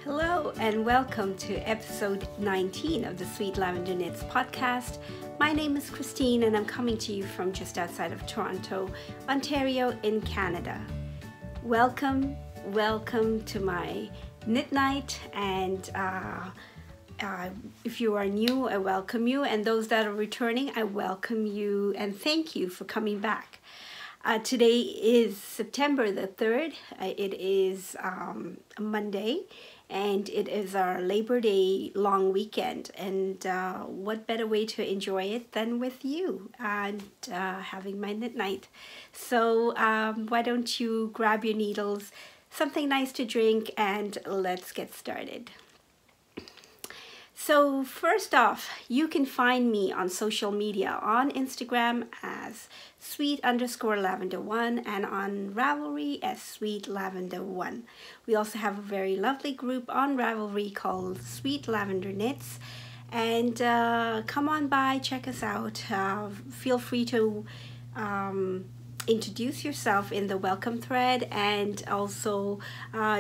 Hello and welcome to episode 19 of the Sweet Lavender Knits podcast. My name is Christine and I'm coming to you from just outside of Toronto, Ontario in Canada. Welcome to my knit night, and if you are new, I welcome you, and those that are returning, I welcome you and thank you for coming back. Today is September the 3rd. It is a Monday, and it is our Labor Day long weekend, and what better way to enjoy it than with you and having my knit night. So why don't you grab your needles, something nice to drink, and let's get started. So first off, you can find me on social media on Instagram as sweet_lavender1 and on Ravelry as sweetlavender1. We also have a very lovely group on Ravelry called Sweet Lavender Knits, and come on by, check us out. Feel free to introduce yourself in the welcome thread, and also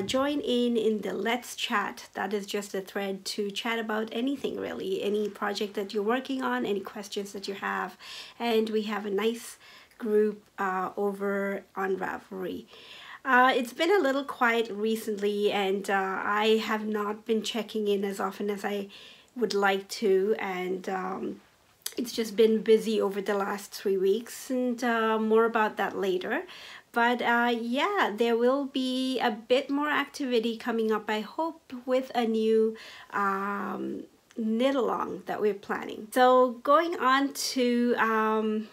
join in the let's chat. That is just a thread to chat about anything, really, any project that you're working on, any questions that you have, and we have a nice group over on Ravelry. It's been a little quiet recently, and I have not been checking in as often as I would like to, and it's just been busy over the last 3 weeks, and more about that later. But yeah, there will be a bit more activity coming up, I hope, with a new knit along that we're planning. So going on to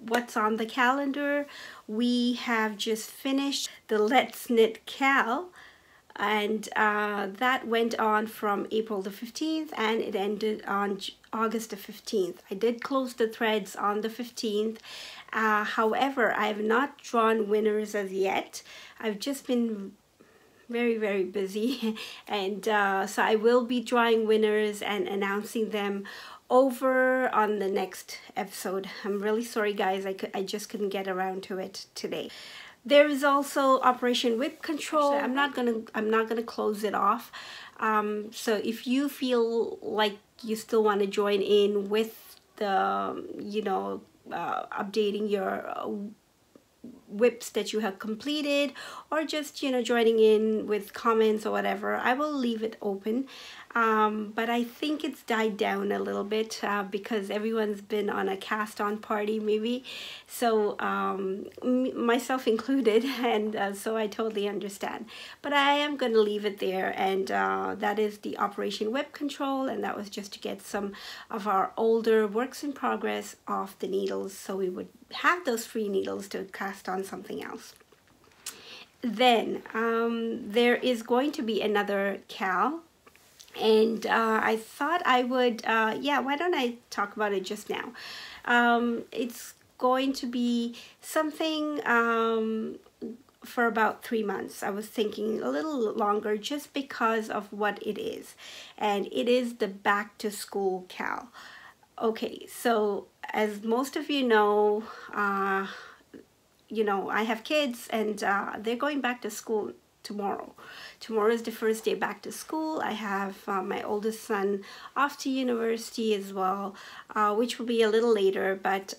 what's on the calendar, we have just finished the Let's Knit KAL, and that went on from April the 15th and it ended on August the 15th. I did close the threads on the 15th. However, I have not drawn winners as yet. I've just been very busy, and so I will be drawing winners and announcing them over on the next episode. I'm really sorry, guys, I just couldn't get around to it today. There is also Operation Whip Control. I'm not gonna close it off. So if you feel like you still want to join in with the, updating your whips that you have completed, or just joining in with comments or whatever, I will leave it open. But I think it's died down a little bit because everyone's been on a cast on party maybe, so myself included, and so I totally understand. But I am going to leave it there, and that is the Operation Whip Control, and that was just to get some of our older works in progress off the needles, so we would have those free needles to cast on something else. Then there is going to be another KAL, and I thought I would, yeah, why don't I talk about it just now? It's going to be something for about 3 months. I was thinking a little longer just because of what it is, and it is the back to school KAL. Okay, so as most of you know, I have kids, and they're going back to school tomorrow. Tomorrow is the first day back to school. I have my oldest son off to university as well, which will be a little later, but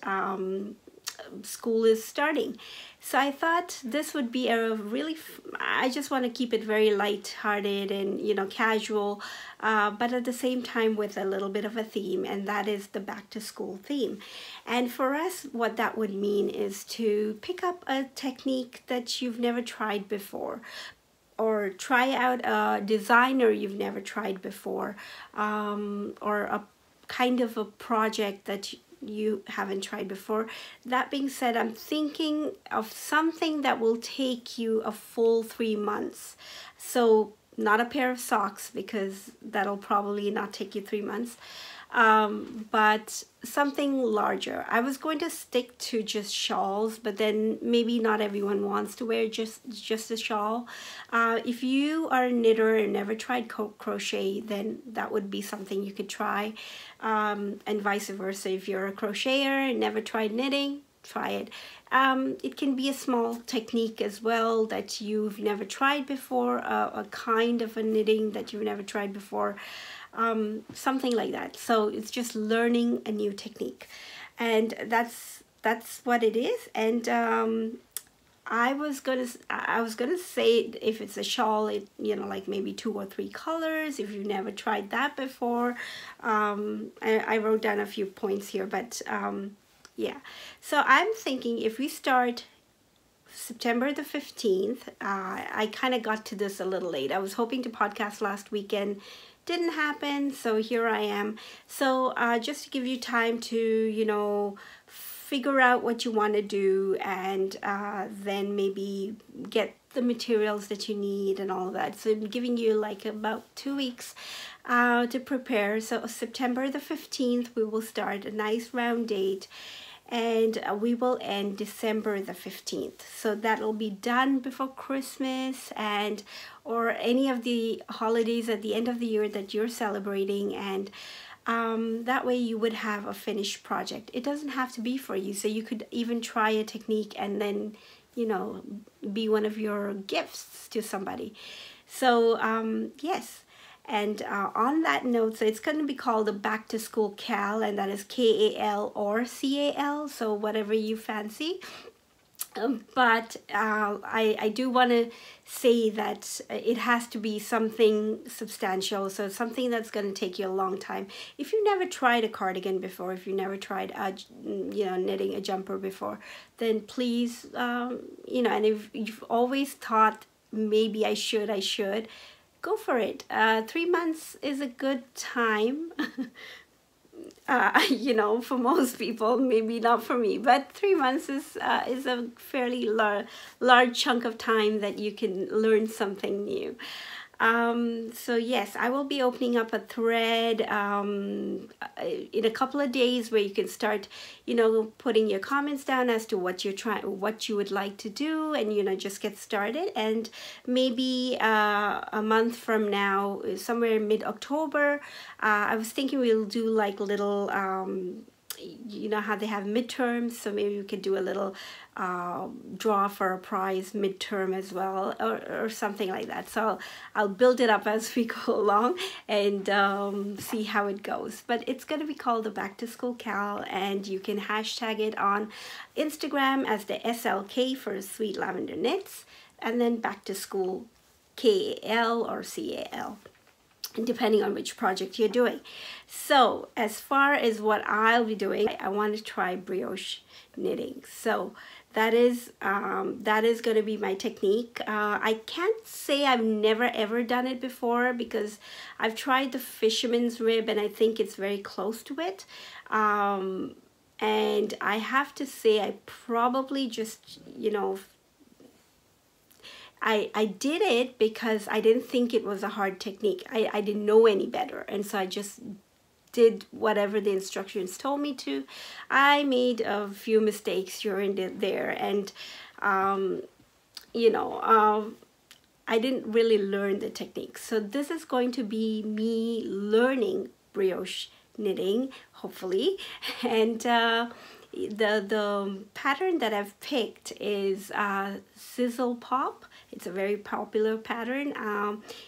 school is starting. So I thought this would be a really, I just want to keep it very light-hearted and casual, but at the same time with a little bit of a theme, and that is the back to school theme. And for us, what that would mean is to pick up a technique that you've never tried before, or try out a designer you've never tried before, or a kind of a project that you haven't tried before. That being said, I'm thinking of something that will take you a full 3 months. So not a pair of socks, because that'll probably not take you 3 months, but something larger. I was going to stick to just shawls, but then maybe not everyone wants to wear just a shawl. If you are a knitter and never tried crochet, then that would be something you could try, and vice versa. If you're a crocheter and never tried knitting, try it. It can be a small technique as well that you've never tried before, a kind of a knitting that you've never tried before, something like that. So it's just learning a new technique, and that's what it is. And I was gonna say, if it's a shawl, it, you know, like maybe 2 or 3 colors if you've never tried that before. I wrote down a few points here, but yeah. So I'm thinking if we start September the 15th, I kind of got to this a little late. I was hoping to podcast last weekend, didn't happen, so here I am. So just to give you time to, you know, figure out what you want to do, and then maybe get the materials that you need and all of that. So I'm giving you like about 2 weeks to prepare. So September the 15th, we will start a nice round date, and we will end December the 15th. So that'll be done before Christmas and or any of the holidays at the end of the year that you're celebrating, and that way you would have a finished project. It doesn't have to be for you, so you could even try a technique and then, you know, be one of your gifts to somebody. So yes. And on that note, so it's going to be called a Back to School KAL, and that is KAL or CAL, so whatever you fancy. But I do want to say that it has to be something substantial, so something that's going to take you a long time. If you've never tried a cardigan before, if you've never tried you know, knitting a jumper before, then please, you know, and if you've always thought maybe I should, go for it. 3 months is a good time. You know, for most people, maybe not for me, but 3 months is a fairly large chunk of time that you can learn something new. So yes, I will be opening up a thread in a couple of days where you can start, you know, putting your comments down as to what you would like to do, and, you know, just get started. And maybe a month from now, somewhere mid-October, I was thinking we'll do like little you know how they have midterms, so maybe we could do a little draw for a prize midterm as well, or something like that. So I'll build it up as we go along and see how it goes. But it's going to be called the Back to School KAL, and you can hashtag it on Instagram as the SLK for Sweet Lavender Knits, and then Back to School KAL or CAL, depending on which project you're doing. So as far as what I'll be doing, I want to try brioche knitting. So that is going to be my technique. I can't say I've never ever done it before, because I've tried the fisherman's rib and I think it's very close to it. And I have to say I probably just, you know, I did it because I didn't think it was a hard technique. I didn't know any better, and so I just did whatever the instructions told me to. I made a few mistakes here and there, and you know, I didn't really learn the technique. So this is going to be me learning brioche knitting, hopefully. And the pattern that I've picked is Sizzle Pop. It's a very popular pattern.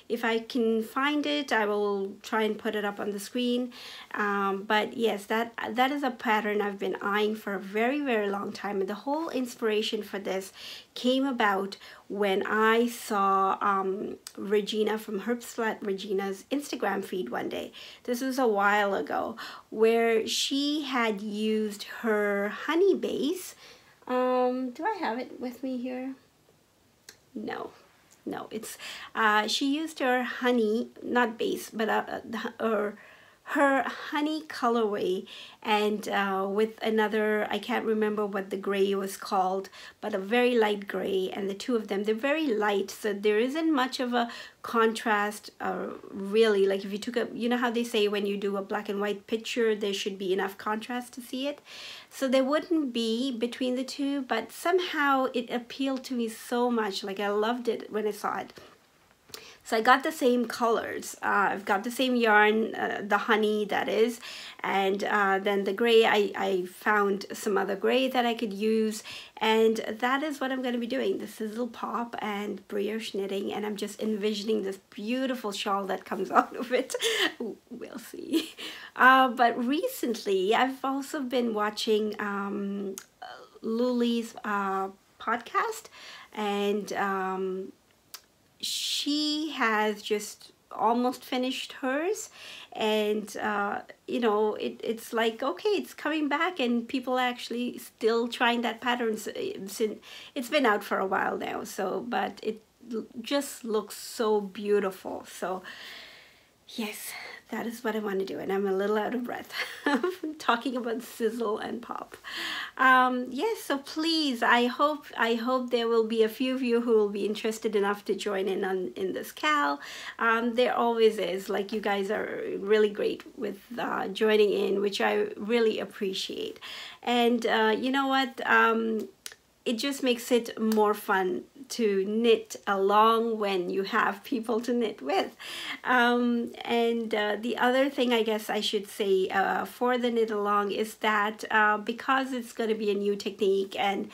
If I can find it, I will try and put it up on the screen. But yes, that is a pattern I've been eyeing for a very, very long time. And the whole inspiration for this came about when I saw Regina from Herbslat Regina's Instagram feed one day. This was a while ago, where she had used her honey base. Do I have it with me here? No, it's she used her honey, not base, but her honey colorway, and with another, I can't remember what the gray was called, but a very light gray, and the two of them, they're very light, so there isn't much of a contrast, really. Like if you took a, you know how they say when you do a black and white picture, there should be enough contrast to see it. So there wouldn't be between the two, but somehow it appealed to me so much. Like I loved it when I saw it. So I got the same colors. I've got the same yarn, the honey that is, and then the gray, I found some other gray that I could use, and that is what I'm going to be doing, the Sizzle Pop and Brioche Knitting, and I'm just envisioning this beautiful shawl that comes out of it. We'll see. But recently I've also been watching Luli's podcast, and she has just almost finished hers, and you know, it's like, okay, it's coming back and people are actually still trying that pattern. It's been out for a while now, so but it just looks so beautiful. So yes, that is what I want to do, and I'm a little out of breath talking about sizzle and pop. Yes, so please, I hope there will be a few of you who will be interested enough to join in this KAL. There always is, like, you guys are really great with joining in, which I really appreciate. And you know what? It just makes it more fun to knit along when you have people to knit with. And the other thing I guess I should say for the knit along is that because it's going to be a new technique, and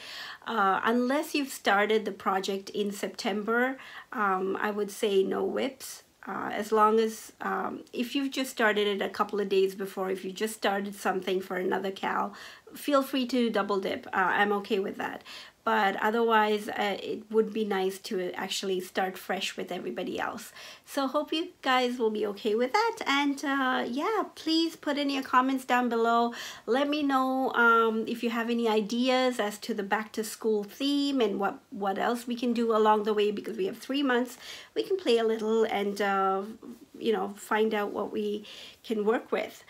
unless you've started the project in September, I would say no whips. As long as, if you've just started it a couple of days before, if you just started something for another KAL, feel free to double dip. I'm okay with that. But otherwise, it would be nice to actually start fresh with everybody else. So hope you guys will be okay with that. And yeah, please put in your comments down below. Let me know if you have any ideas as to the back to school theme and what else we can do along the way, because we have 3 months. We can play a little and you know, find out what we can work with.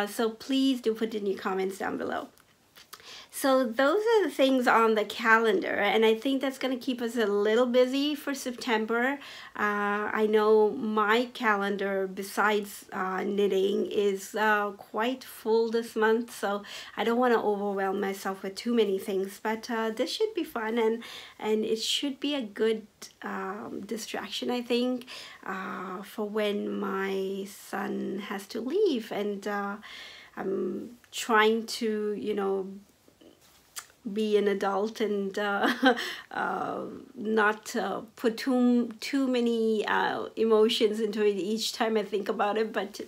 So please do put in your comments down below. So those are the things on the calendar, and I think that's going to keep us a little busy for September. I know my calendar, besides knitting, is quite full this month, so I don't want to overwhelm myself with too many things, but this should be fun, and it should be a good distraction, I think, for when my son has to leave. And I'm trying to, you know, be an adult and not put too many emotions into it each time I think about it. But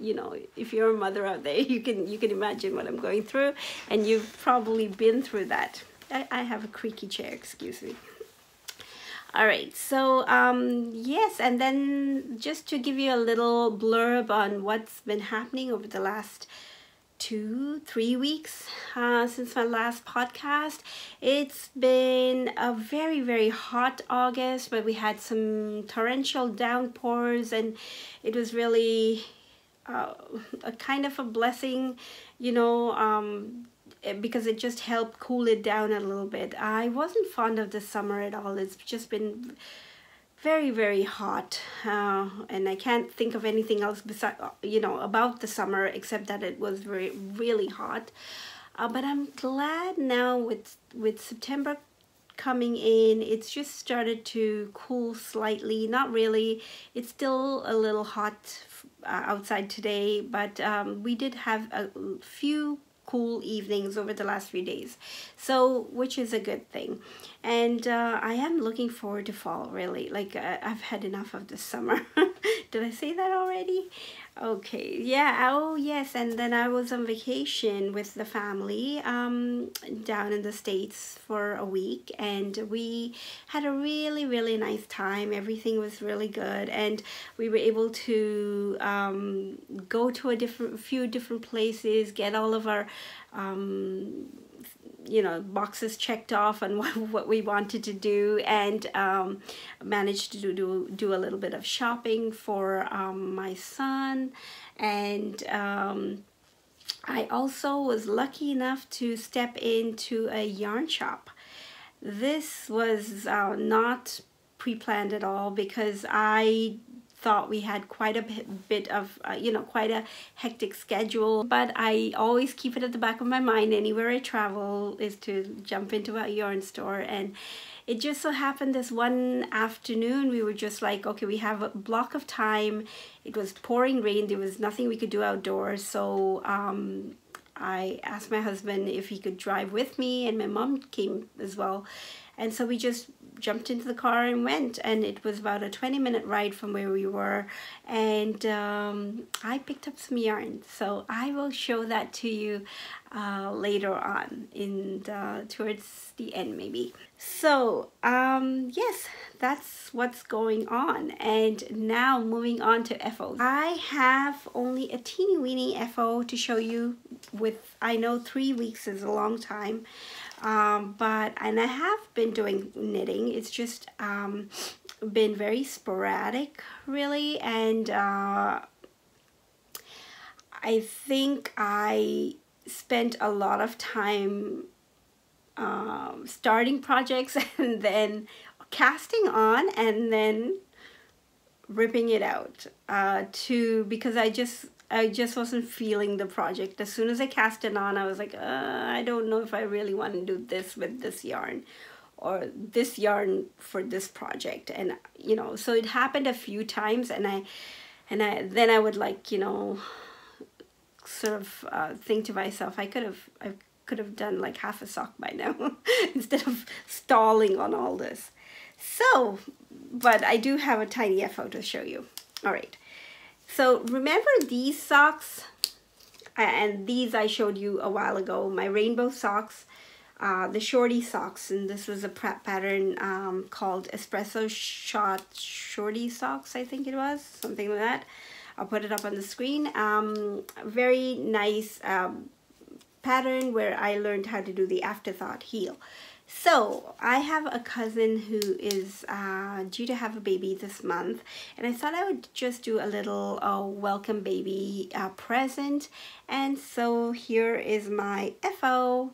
you know, if you're a mother out there, you can imagine what I'm going through, and you've probably been through that. I have a creaky chair, excuse me. All right, so yes, and then just to give you a little blurb on what's been happening over the last 2-3 weeks since my last podcast. It's been a very, very hot August, but we had some torrential downpours, and it was really a kind of a blessing, you know, because it just helped cool it down a little bit. I wasn't fond of the summer at all. It's just been very, very hot, and I can't think of anything else besides, you know, about the summer except that it was really hot. But I'm glad now with September coming in, it's just started to cool slightly. Not really, it's still a little hot outside today, but we did have a few cool evenings over the last few days, so which is a good thing. And I am looking forward to fall, really. Like, I've had enough of the summer. Did I say that already? Okay, yeah. Oh yes, and then I was on vacation with the family down in the States for a week, and we had a really, really nice time. Everything was really good, and we were able to go to a few different places, get all of our you know, boxes checked off on what we wanted to do, and managed to do a little bit of shopping for my son. And I also was lucky enough to step into a yarn shop. This was not pre-planned at all, because I thought we had quite a bit of, you know, quite a hectic schedule, but I always keep it at the back of my mind anywhere I travel is to jump into a yarn store. And it just so happened this one afternoon we were just like, okay, we have a block of time. It was pouring rain, there was nothing we could do outdoors, so I asked my husband if he could drive with me, and my mom came as well. And so we just jumped into the car and went, and it was about a 20-minute ride from where we were. And I picked up some yarn, so I will show that to you later on in towards the end maybe. So yes, that's what's going on. And now moving on to FOs. I have only a teeny weeny FO to show you with, I know 3 weeks is a long time. And I have been doing knitting. It's just been very sporadic really, and I think I spent a lot of time starting projects and then casting on and then ripping it out because I just wasn't feeling the project. As soon as I cast it on, I was like, I don't know if I really want to do this with this yarn or this yarn for this project. And you know, so it happened a few times, and then I would, like, you know, sort of think to myself, I could have done like half a sock by now instead of stalling on all this. So, but I do have a tiny FO to show you. All right. So remember these socks, and these I showed you a while ago, my rainbow socks, the shorty socks, and this was a pattern called Espresso Shot Shorty Socks, I think it was, something like that. I'll put it up on the screen. Very nice pattern where I learned how to do the afterthought heel. So I have a cousin who is due to have a baby this month, and I thought I would just do a little welcome baby present. And so here is my FO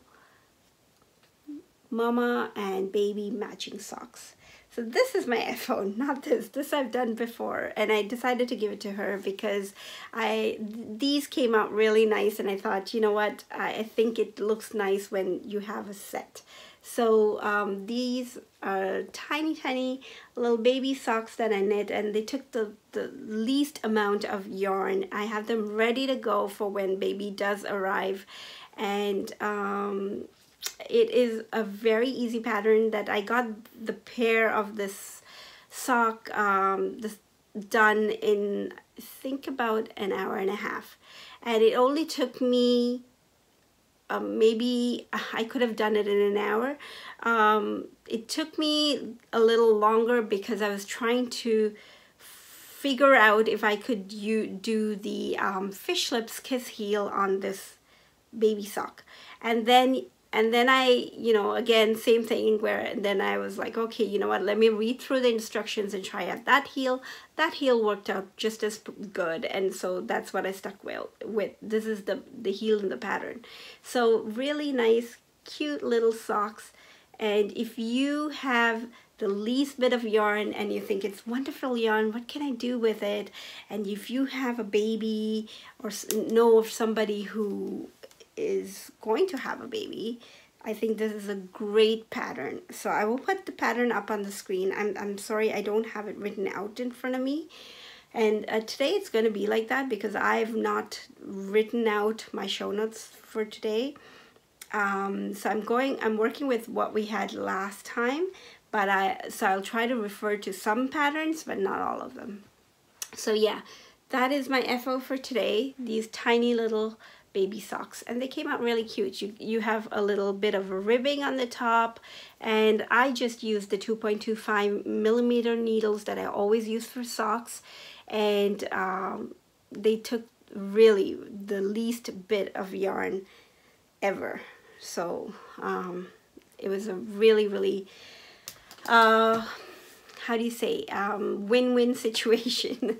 mama and baby matching socks. So this is my FO, not this. This I've done before, and I decided to give it to her because these came out really nice, and I thought, you know what, I think it looks nice when you have a set. So these are tiny little baby socks that I knit, and they took the least amount of yarn. I have them ready to go for when baby does arrive, and it is a very easy pattern that I got the pair of this sock this done in, I think, about an hour and a half, and it only took me maybe I could have done it in an hour. It took me a little longer because I was trying to figure out if I could do the fish lips kiss heel on this baby sock, and then I, you know, again, same thing, where then I was like, okay, you know what, let me read through the instructions and try out that heel. That heel worked out just as good, and so that's what I stuck with. This is the heel in the pattern. So really nice, cute little socks. And if you have the least bit of yarn and you think it's wonderful yarn, what can I do with it? And if you have a baby or know of somebody who is going to have a baby, I think this is a great pattern. So I will put the pattern up on the screen. I'm sorry I don't have it written out in front of me, and today it's going to be like that because I've not written out my show notes for today. So I'm working with what we had last time, but I'll try to refer to some patterns but not all of them. So yeah, that is my FO for today, these tiny little baby socks, and they came out really cute. You have a little bit of a ribbing on the top, and I just used the 2.25 millimeter needles that I always use for socks, and they took really the least bit of yarn ever. So it was a really how do you say, win-win situation.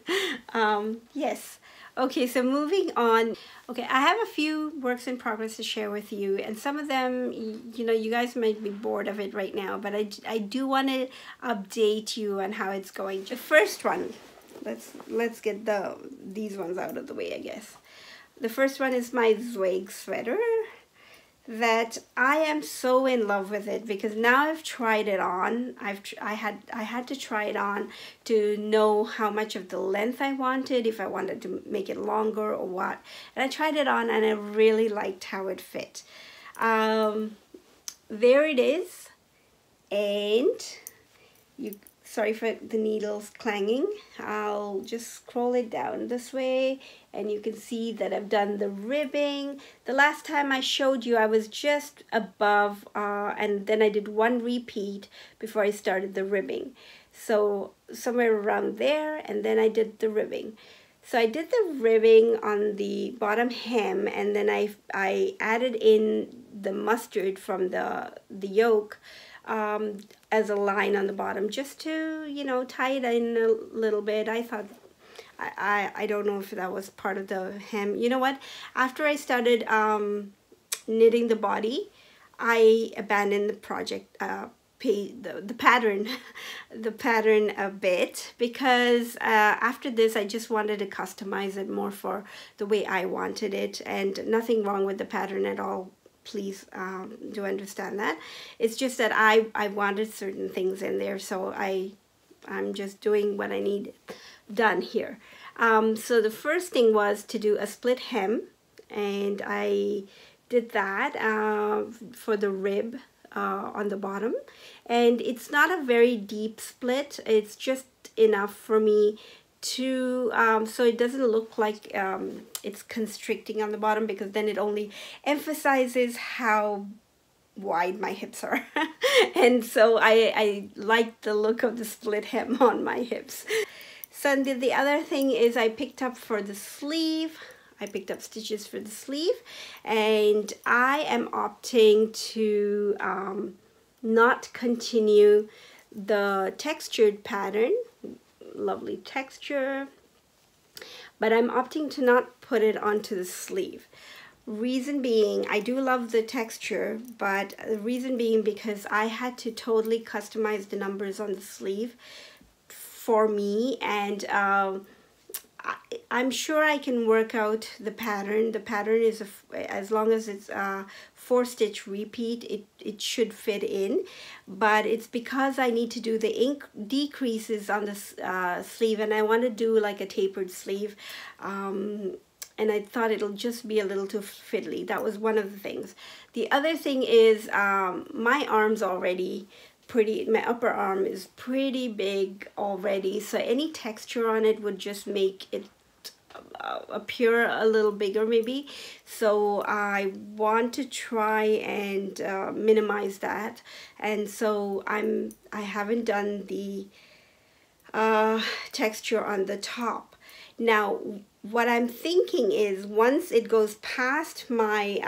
Yes. Okay, so moving on. Okay, I have a few works in progress to share with you, and some of them, you know, you guys might be bored of it right now, but I do want to update you on how it's going. The first one let's get these ones out of the way, I guess. The first one is my Zweig sweater that I am so in love with it because now I've tried it on. I had to try it on to know how much of the length I wanted, if I wanted to make it longer or what. And I tried it on and I really liked how it fit. There it is. And sorry for the needles clanging. I'll just scroll it down this way and you can see that I've done the ribbing. The last time I showed you I was just above and then I did one repeat before I started the ribbing. So somewhere around there, and then I did the ribbing. So I did the ribbing on the bottom hem, and then I added in the mustard from the yoke as a line on the bottom, just to, you know, tie it in a little bit. I thought, I don't know if that was part of the hem. You know what? After I started knitting the body, I abandoned the project, the pattern a bit, because after this I just wanted to customize it more for the way I wanted it, and nothing wrong with the pattern at all. Please do understand that. It's just that I wanted certain things in there, so I'm just doing what I need done here. So the first thing was to do a split hem, and I did that for the rib on the bottom, and it's not a very deep split. It's just enough for me to so it doesn't look like it's constricting on the bottom, because then it only emphasizes how wide my hips are. And so I like the look of the split hem on my hips. So the other thing is I picked up for the sleeve, I picked up stitches for the sleeve, and I am opting to not continue the textured pattern. Lovely texture, but I'm opting to not put it onto the sleeve. Reason being, I do love the texture, but the reason being because I had to totally customize the numbers on the sleeve for me, and I'm sure I can work out the pattern. The pattern is, as long as it's 4-stitch repeat, it should fit in, but it's because I need to do the ink decreases on the sleeve, and I want to do like a tapered sleeve, and I thought it'll just be a little too fiddly. That was one of the things. The other thing is my arm's already pretty, my upper arm is pretty big already, so any texture on it would just make it appear a little bigger maybe. So I want to try and minimize that, and so I haven't done the texture on the top. Now what I'm thinking is, once it goes past my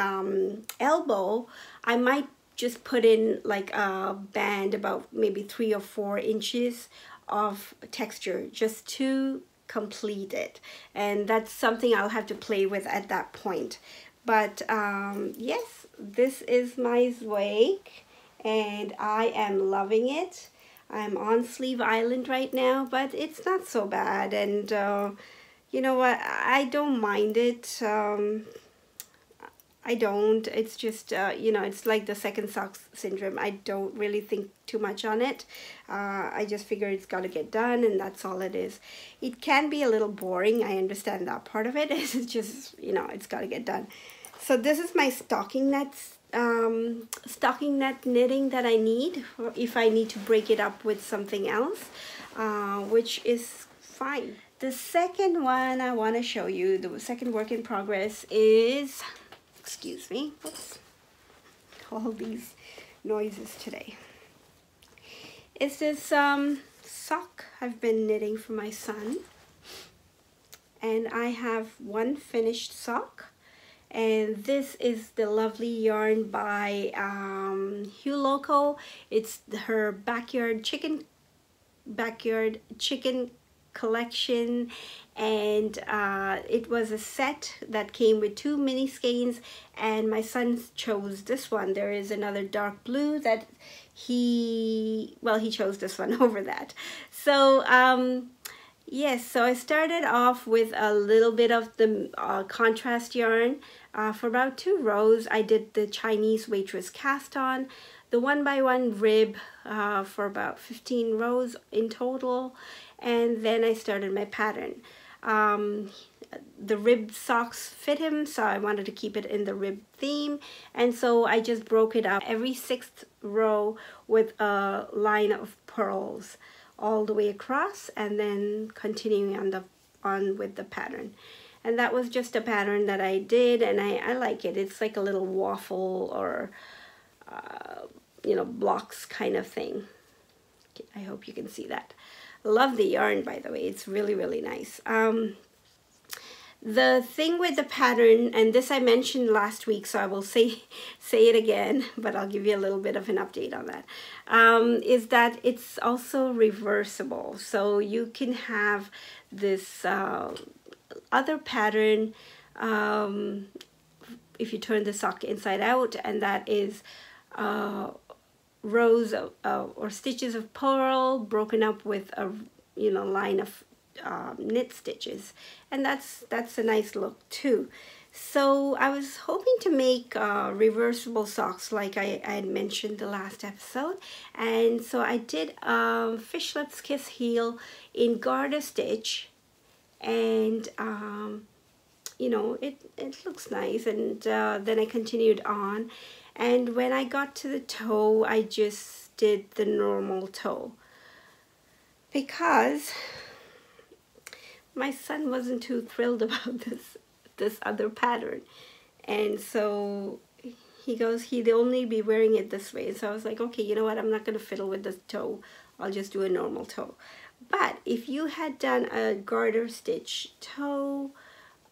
elbow, I might just put in like a band about maybe 3 or 4 inches of texture just to complete it, and that's something I'll have to play with at that point. But yes, this is my Zweig and I am loving it. I'm on Sleeve Island right now, but it's not so bad, and you know what, I don't mind it. I don't. It's just, you know, it's like the second socks syndrome. I don't really think too much on it. I just figure it's got to get done, and that's all it is. It can be a little boring. I understand that part of it. It's just, you know, it's got to get done. So this is my stocking net knitting that I need if I need to break it up with something else, which is fine. The second one I want to show you, the second work in progress is... Excuse me, whoops, all these noises today. It's this sock I've been knitting for my son, and I have one finished sock, and this is the lovely yarn by Hugh Loco. It's her backyard chicken collection, and it was a set that came with 2 mini skeins, and my son chose this one. There is another dark blue that he chose this one over that. So Yes, so I started off with a little bit of the contrast yarn. For about 2 rows, I did the Chinese waitress cast on, the 1x1 rib for about 15 rows in total, and then I started my pattern. The rib socks fit him, so I wanted to keep it in the rib theme, and so I just broke it up every 6th row with a line of pearls all the way across, and then continuing on with the pattern. And that was just a pattern that I did, and I like it. It's like a little waffle or you know, blocks kind of thing. I hope you can see that. Love the yarn, by the way. It's really, really nice. The thing with the pattern, and this I mentioned last week, so I will say it again, but I'll give you a little bit of an update on that, is that it's also reversible. So you can have this other pattern if you turn the sock inside out, and that is rows of, or stitches of pearl broken up with a line of knit stitches, and that's a nice look too. So I was hoping to make reversible socks like I had mentioned the last episode, and so I did Fishnet's Kiss heel in garter stitch, and you know, it looks nice, and then I continued on, and when I got to the toe I just did the normal toe because my son wasn't too thrilled about this other pattern, and so he goes, he'd only be wearing it this way. So I was like, okay, you know what, I'm not going to fiddle with the toe, I'll just do a normal toe. But if you had done a garter stitch toe,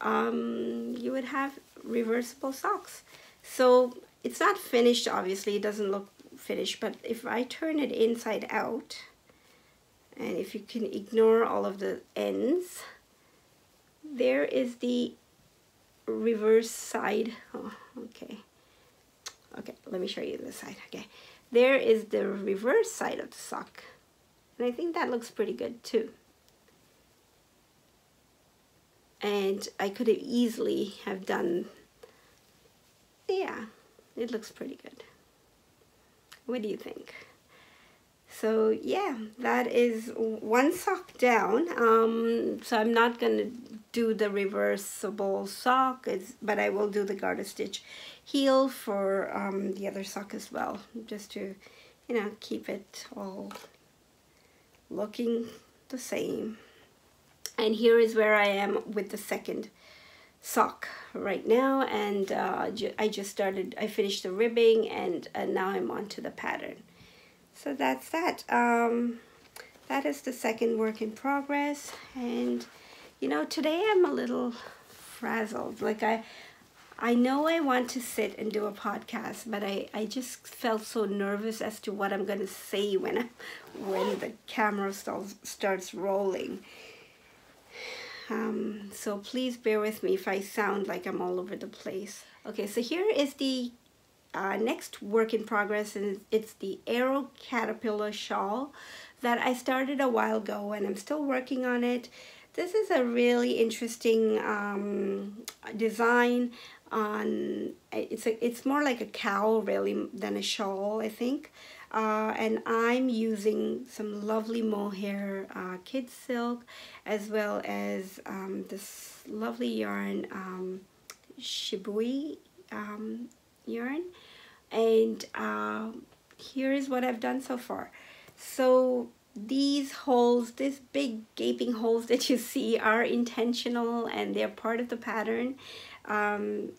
you would have reversible socks. So it's not finished, obviously, it doesn't look finished, but if I turn it inside out, and if you can ignore all of the ends, there is the reverse side. Oh, okay, let me show you this side. Okay, there is the reverse side of the sock, and I think that looks pretty good too. And I could have easily have done, yeah, it looks pretty good. What do you think? So yeah, that is one sock down. So I'm not going to do the reversible sock, but I will do the garter stitch heel for the other sock as well, just to, you know, keep it all looking the same. And here is where I am with the second sock right now, and I finished the ribbing, and now I'm on to the pattern. So that's that. That is the second work in progress, and you know, today I'm a little frazzled. Like I know I want to sit and do a podcast, but I just felt so nervous as to what I'm going to say when the camera starts rolling. So please bear with me if I sound like I'm all over the place. Okay, so here is the next work in progress, and it's the Arrow Caterpillar shawl that I started a while ago, and I'm still working on it. This is a really interesting design. It's more like a cowl really than a shawl, I think. And I'm using some lovely mohair kid silk, as well as this lovely yarn, shibui yarn, and here is what I've done so far. So these holes, these big gaping holes that you see, are intentional, and they're part of the pattern, and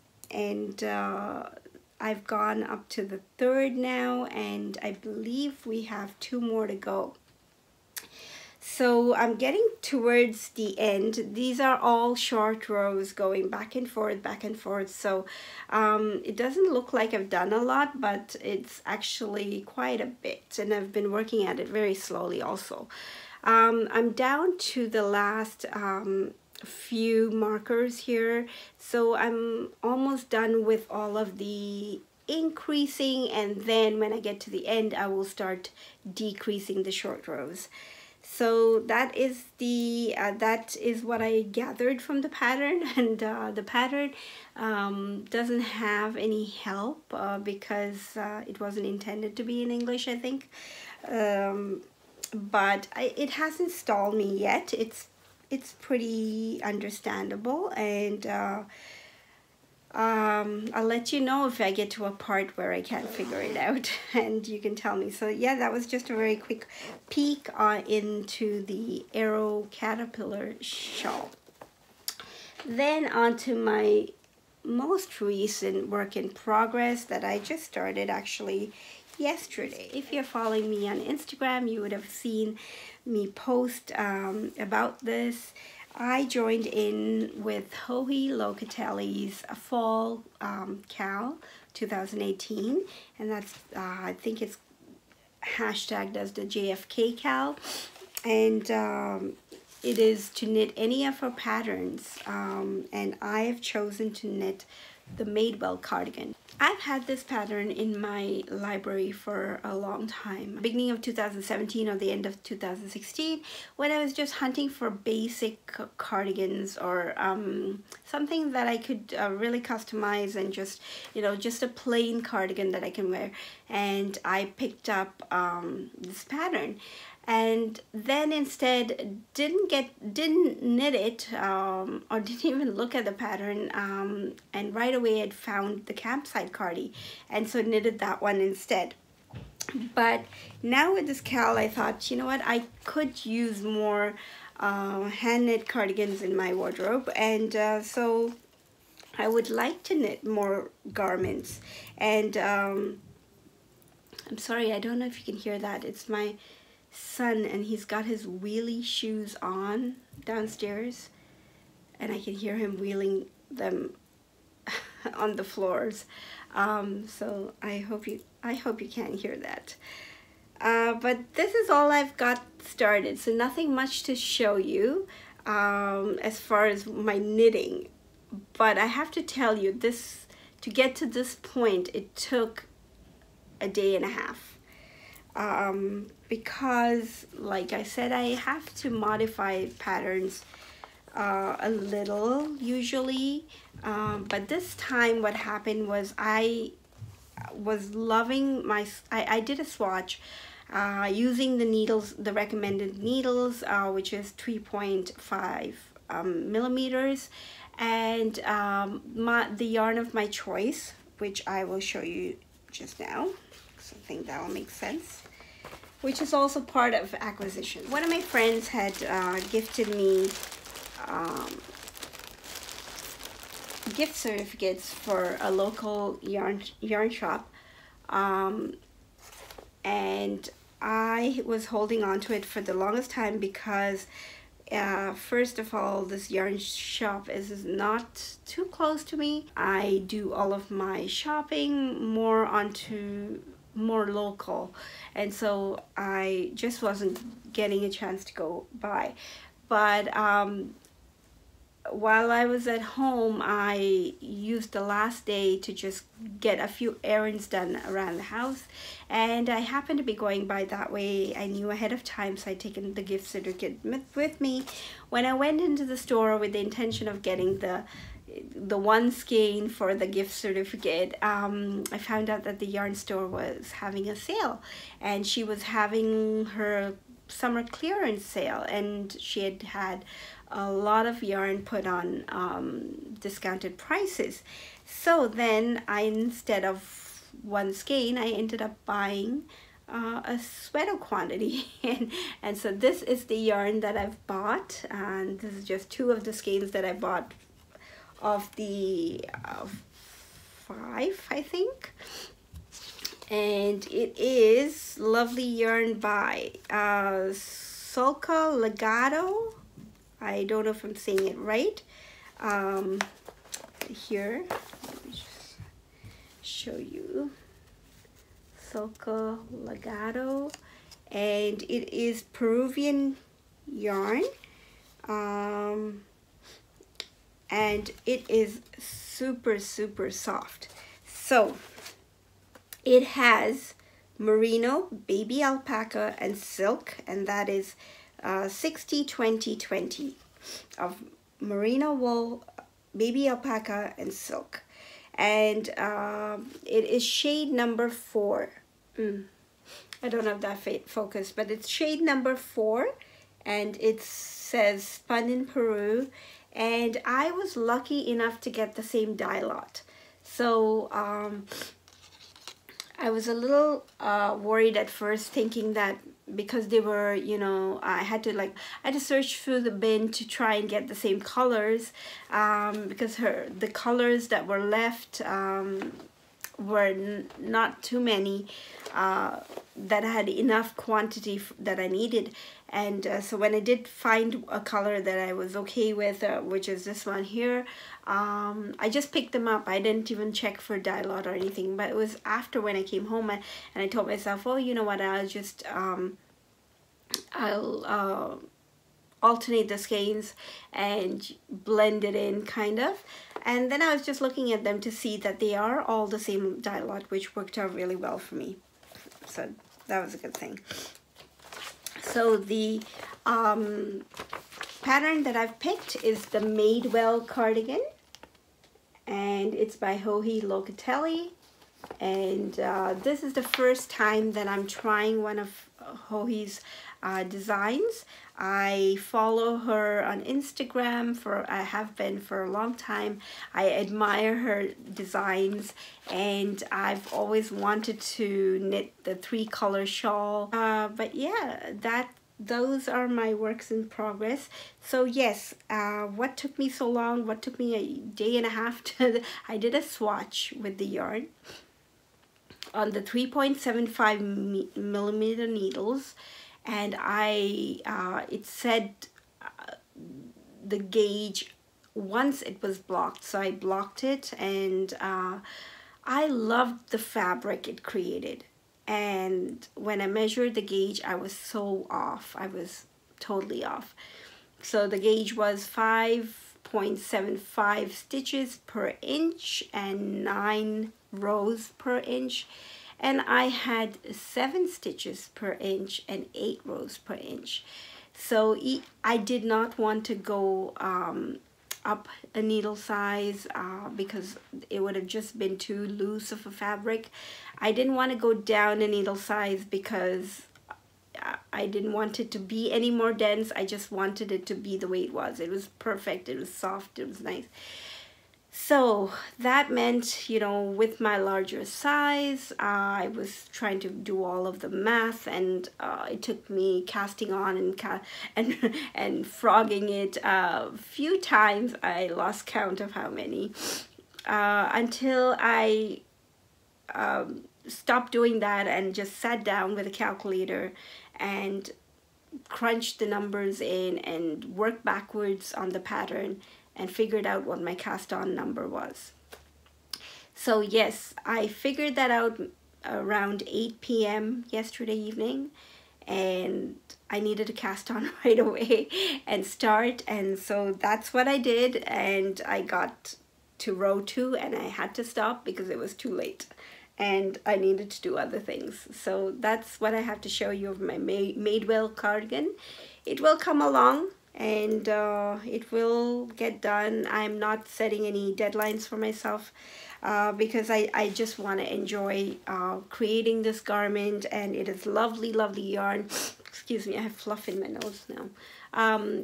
I've gone up to the 3rd now, and I believe we have 2 more to go. So I'm getting towards the end. These are all short rows going back and forth, so it doesn't look like I've done a lot, but it's actually quite a bit, and I've been working at it very slowly also. I'm down to the last few markers here, so I'm almost done with all of the increasing, and then when I get to the end I will start decreasing the short rows. So that is the that is what I gathered from the pattern, and the pattern doesn't have any help because it wasn't intended to be in English, I think. But it hasn't stalled me yet. It's pretty understandable, and I'll let you know if I get to a part where I can't figure it out, and you can tell me. So yeah, that was just a very quick peek into the Arrow Caterpillar shawl. Then on to my most recent work in progress that I just started actually yesterday. If you're following me on Instagram, you would have seen me post about this. I joined in with Joey Locatelli's Fall KAL 2018, and that's I think it's hashtagged as the JFK KAL, and it is to knit any of her patterns, and I have chosen to knit the Madewell Cardigan. I've had this pattern in my library for a long time. Beginning of 2017 or the end of 2016, when I was just hunting for basic cardigans or something that I could really customize, and just, you know, just a plain cardigan that I can wear. And I picked up this pattern, and then instead didn't knit it or didn't even look at the pattern, and right away I'd found the campsite cardie, and so knitted that one instead. But now with this KAL, I thought, you know what, I could use more hand knit cardigans in my wardrobe, and so I would like to knit more garments. And I'm sorry, I don't know if you can hear that. It's my son, and he's got his wheelie shoes on downstairs, and I can hear him wheeling them on the floors. So I hope you can't hear that. But this is all I've got started, so nothing much to show you as far as my knitting. But I have to tell you, this, to get to this point, it took a day and a half. Because like I said, I have to modify patterns a little usually, but this time what happened was I was loving I did a swatch using the needles, the recommended needles, which is 3.5 millimeters, and the yarn of my choice, which I will show you just now. So I think that will make sense, which is also part of acquisition. One of my friends had gifted me gift certificates for a local yarn shop, and I was holding on to it for the longest time because first of all, this yarn shop is not too close to me. I do all of my shopping more local, and so I just wasn't getting a chance to go by. But while I was at home, I used the last day to just get a few errands done around the house, and I happened to be going by that way. I knew ahead of time, so I'd taken the gift certificate with me. When I went into the store with the intention of getting the one skein for the gift certificate, I found out that the yarn store was having a sale, and she was having her summer clearance sale, and she had a lot of yarn put on discounted prices. So then instead of one skein, I ended up buying a sweater quantity, and so this is the yarn that I've bought, and this is just 2 of the skeins that I bought of the 5, I think. And it is lovely yarn by Sulca Legato. I don't know if I'm saying it right. Here, let me just show you. Sulca Legato, and it is Peruvian yarn, and it is super soft. So it has merino, baby alpaca, and silk, and that is 60-20-20 of merino wool, baby alpaca, and silk. And it is shade number 4. I don't have that focus, but it's shade number 4, and it says spun in Peru. And I was lucky enough to get the same dye lot. So I was a little worried at first, thinking that because they were, you know, I had to search through the bin to try and get the same colors, because the colors that were left were not too many that had enough quantity that I needed. And so when I did find a color that I was okay with, which is this one here, I just picked them up. I didn't even check for dye lot or anything, but it was after when I came home and I told myself, oh, you know what, I'll just I'll alternate the skeins and blend it in, kind of. And then I was just looking at them to see that they are all the same dye lot, which worked out really well for me. So that was a good thing. So the pattern that I've picked is the Madewell Cardigan, and it's by Joji Locatelli. And this is the first time that I'm trying one of Joji's designs. I follow her on Instagram, I have been for a long time. I admire her designs, and I've always wanted to knit the 3-color shawl. But yeah, those are my works in progress. So yes, what took me so long? What took me a day and a half I did a swatch with the yarn on the 3.75 millimeter needles. And it said the gauge once it was blocked, so I blocked it, and I loved the fabric it created. And when I measured the gauge, I was so off. I was totally off. So the gauge was 5.75 stitches per inch and 9 rows per inch. And I had 7 stitches per inch and 8 rows per inch. So I did not want to go up a needle size because it would have just been too loose of a fabric. I didn't want to go down a needle size because I didn't want it to be any more dense. I just wanted it to be the way it was. It was perfect. It was soft. It was nice. So that meant, you know, with my larger size, I was trying to do all of the math, and it took me casting on and frogging it a few times. I lost count of how many, until I stopped doing that and just sat down with a calculator and crunched the numbers in and worked backwards on the pattern and figured out what my cast on number was. So yes, I figured that out around 8 p.m. yesterday evening, and I needed to cast on right away and start, and so that's what I did. And I got to row 2 and I had to stop because it was too late and I needed to do other things. So that's what I have to show you of my Madewell cardigan. It will come along, and it will get done. I'm not setting any deadlines for myself because I just want to enjoy creating this garment, and it is lovely, lovely yarn. Excuse me, I have fluff in my nose now.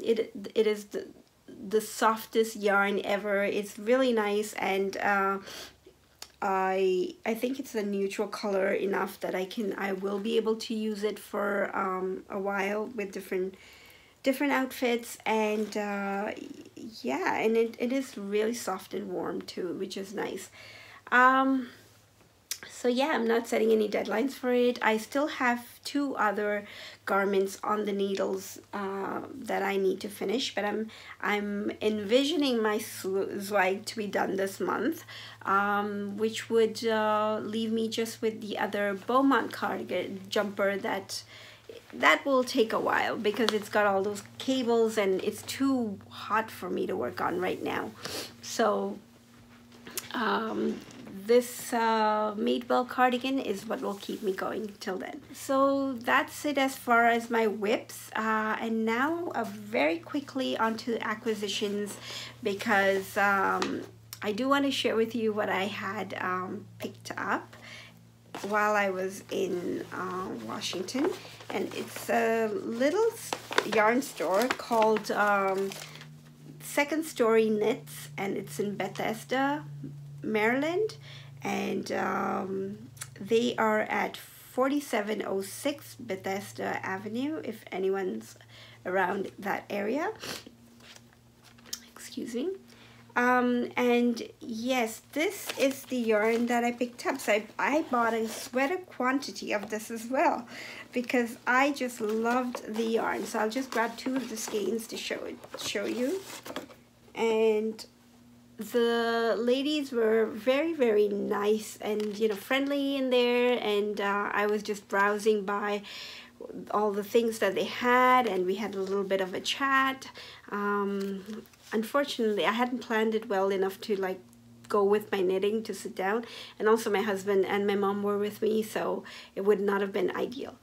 It is the softest yarn ever. It's really nice, and I think it's a neutral color enough that I will be able to use it for a while with different outfits. And yeah, and it is really soft and warm too, which is nice. So yeah, I'm not setting any deadlines for it. I still have 2 other garments on the needles that I need to finish, but I'm envisioning my Zweig to be done this month, which would leave me just with the other Beaumont cardigan jumper that will take a while because it's got all those cables and it's too hot for me to work on right now. So this Madewell cardigan is what will keep me going till then. So that's it as far as my whips, and now very quickly onto acquisitions, because I do want to share with you what I had picked up while I was in Washington. And it's a little yarn store called Second Story Knits, and it's in Bethesda, Maryland, and they are at 4706 Bethesda Avenue, if anyone's around that area. Excuse me. And yes, this is the yarn that I picked up. So I bought a sweater quantity of this as well, because I just loved the yarn. So I'll just grab two of the skeins to show you. And the ladies were very, very nice and, you know, friendly in there. And I was just browsing by all the things that they had, and we had a little bit of a chat. Unfortunately, I hadn't planned it well enough to like go with my knitting to sit down, and also my husband and my mom were with me, so it would not have been ideal.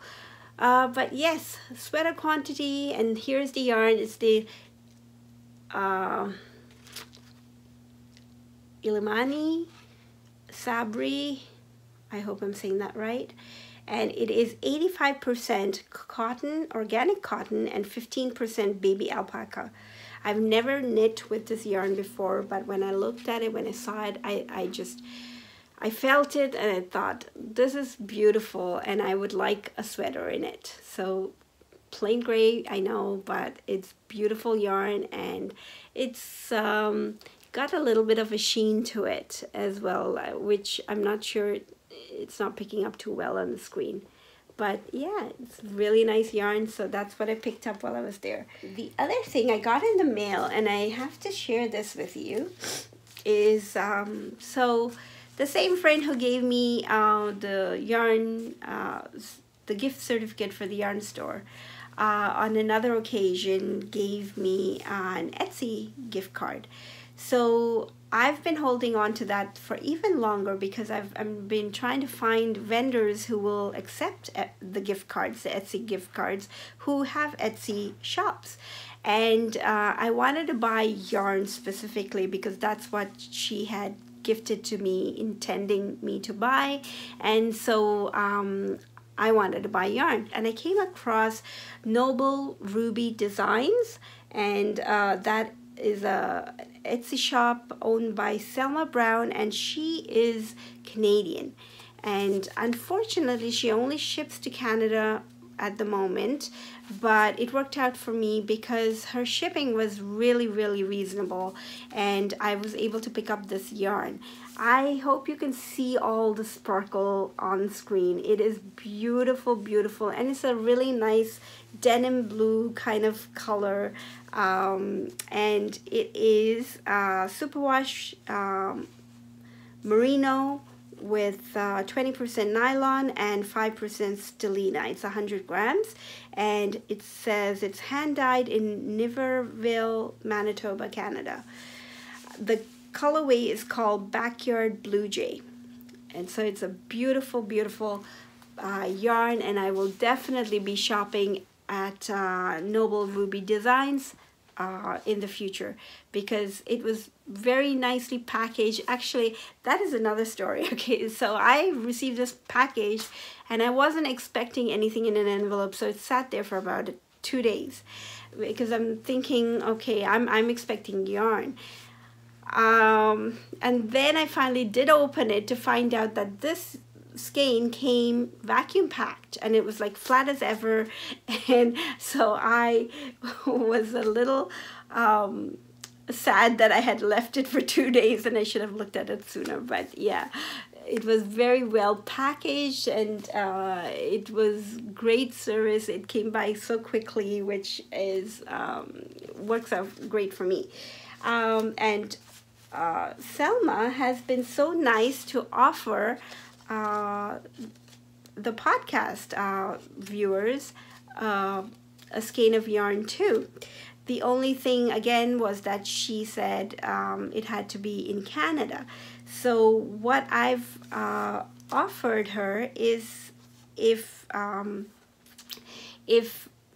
But yes, sweater quantity, and here's the yarn. It's the Illimani Sabri, I hope I'm saying that right, and it is 85% cotton, organic cotton, and 15% baby alpaca. I've never knit with this yarn before, but when I looked at it, when I saw it, I felt it, and I thought, this is beautiful, and I would like a sweater in it. So plain gray, I know, but it's beautiful yarn, and it's got a little bit of a sheen to it as well, which I'm not sure, it's not picking up too well on the screen. But yeah, it's really nice yarn, so that's what I picked up while I was there. The other thing I got in the mail, and I have to share this with you, is so the same friend who gave me the yarn, the gift certificate for the yarn store, on another occasion gave me an Etsy gift card. So I've been holding on to that for even longer, because I've been trying to find vendors who will accept the gift cards, the Etsy gift cards, who have Etsy shops. And I wanted to buy yarn specifically because that's what she had gifted to me, intending me to buy. And so I wanted to buy yarn, and I came across Noble Ruby Designs, and that is a Etsy shop owned by Selma Brown, and she is Canadian, and unfortunately she only ships to Canada at the moment, but it worked out for me because her shipping was really, really reasonable, and I was able to pick up this yarn. I hope you can see all the sparkle on screen. It is beautiful, beautiful, and it's a really nice denim blue kind of color, and it is superwash merino with 20% nylon and 5% stellina. It's 100 grams, and it says it's hand dyed in Niverville, Manitoba, Canada. The colorway is called Backyard Blue Jay, and so it's a beautiful, beautiful yarn, and I will definitely be shopping at Noble Ruby Designs in the future, because it was very nicely packaged. Actually, that is another story. Okay, so I received this package and I wasn't expecting anything in an envelope, so it sat there for about 2 days, because I'm thinking, okay, I'm expecting yarn. And then I finally did open it to find out that this skein came vacuum packed, and it was like flat as ever, and so I was a little sad that I had left it for 2 days, and I should have looked at it sooner. But yeah, it was very well packaged, and it was great service. It came by so quickly, which is works out great for me. And Selma has been so nice to offer the podcast viewers a skein of yarn too. The only thing again was that she said it had to be in Canada. So what I've offered her is if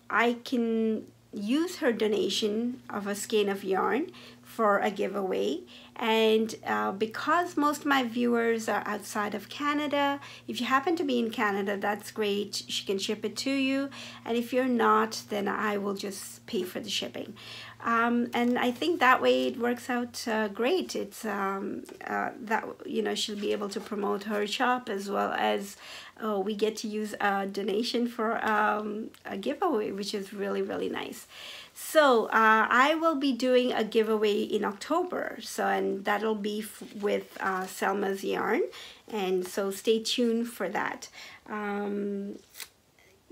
I can use her donation of a skein of yarn for a giveaway. And because most of my viewers are outside of Canada, if you happen to be in Canada, that's great. She can ship it to you. And if you're not, then I will just pay for the shipping. And I think that way it works out great. It's that, you know, she'll be able to promote her shop, as well as we get to use a donation for a giveaway, which is really, really nice. So I will be doing a giveaway in October, so, and that'll be with Selma's yarn, and so stay tuned for that.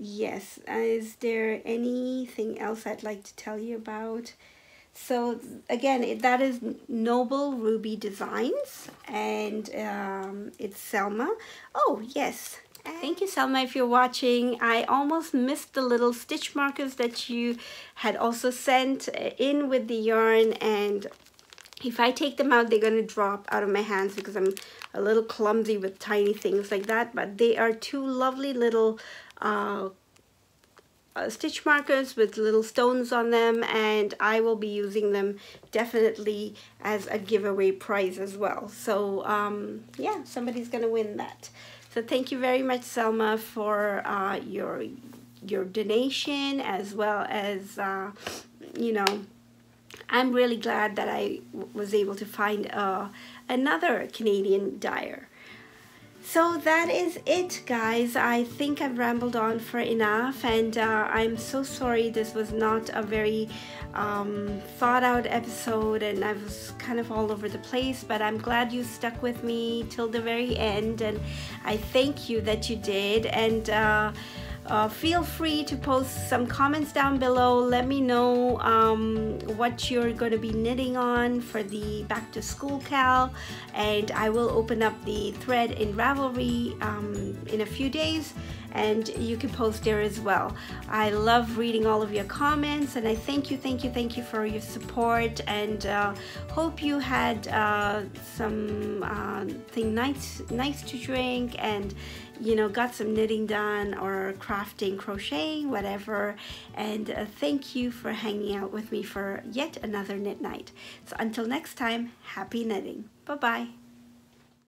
Yes, is there anything else I'd like to tell you about? So again, that is Noble Ruby Designs, and it's Selma. Oh yes, thank you, Selma, if you're watching. I almost missed the little stitch markers that you had also sent in with the yarn, and if I take them out, they're going to drop out of my hands because I'm a little clumsy with tiny things like that. But they are two lovely little stitch markers with little stones on them, and I will be using them definitely as a giveaway prize as well. So yeah, somebody's going to win that. So thank you very much, Selma, for your donation, as well as, you know, I'm really glad that I was able to find another Canadian dyer. So that is it, guys. I think I've rambled on for enough, and I'm so sorry this was not a very thought out episode, and I was kind of all over the place, but I'm glad you stuck with me till the very end, and I thank you that you did. And feel free to post some comments down below. Let me know what you're going to be knitting on for the back to school KAL, and I will open up the thread in Ravelry in a few days, and you can post there as well. I love reading all of your comments, and I thank you for your support, and hope you had something nice to drink, and you know, got some knitting done, or crafting, crocheting, whatever. And thank you for hanging out with me for yet another knit night. So until next time, happy knitting. Bye-bye.